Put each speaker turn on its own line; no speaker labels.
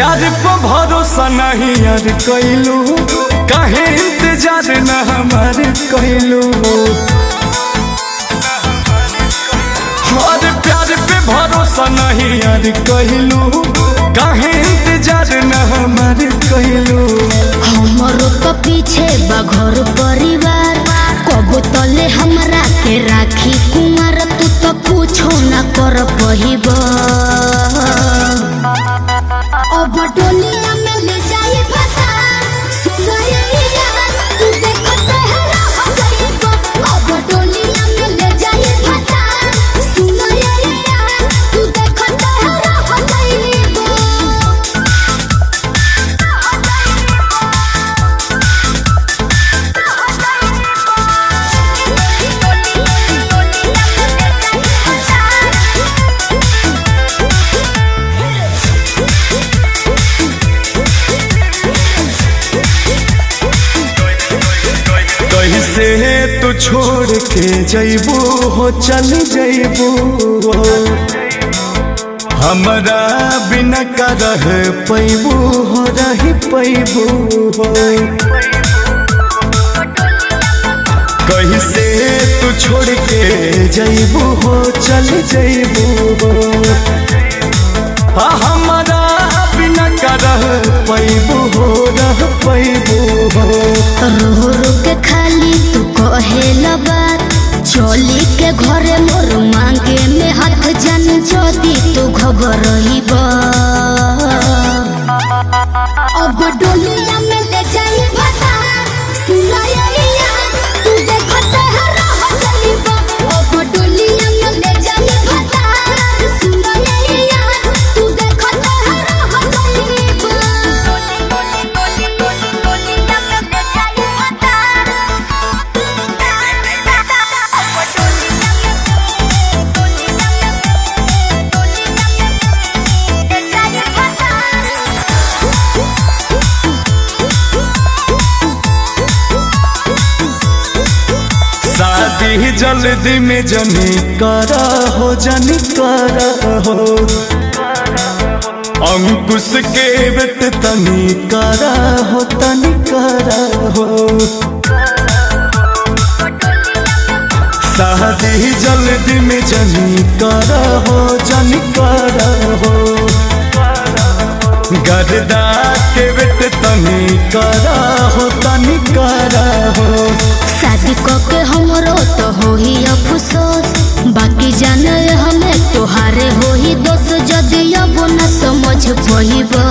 प्यार पर भरोसा नहीं यार कैलू, काहे इंतजार न हमार कैलू। और प्यार पे भरोसा नहीं यार कैलू, काहे इंतजार न हमार कैलू।
हमरो तो पीछे बा घर परिवार, कबो तले हमरा के राखी कुमार। तू तो पूछो न कर पहिबा, अब डोलिया में ले जाई फसा सुनैया। तू देखते है रह गईबा, अब डोलिया में ले जाई फसा सुनैया। तू देखते है रह गईबा।
कैसे तू छोड़ के जैबू हो, चल जैबू हो। हमरा बिना का रह पैबू हो, रह पैबू हो। कैसे तू छोड़ के जैबू हो, चल जैबू हो। हमरा बिना का रह पैबू हो, रह पैबू हो।
रो रो के खाली तू कहेला बात, चली के घरे मोर मांगे में हाथ जान जदी तू घबरइबा। अब डोलिया में ले जाई फसा सुनैया। तू देखते है रह गईबा, अब डोलिया में ले जाई फसा सुनैया। तू देखते है रह गईबा।
शादी जल्दी में जनी करा हो, जनी करा हो। अंकुश के बेट तनी करा हो, तनी करा हो। शादी जल्दी में जनी करा हो, जनी करा हो। गर्दा के बेट तनी करा हो, तनी करा हो।
शादी के हमरो तो होही अफसोस, बाकी जाने हमें तोहारे होही दोस्त। जदि अब न समझ पहिबा,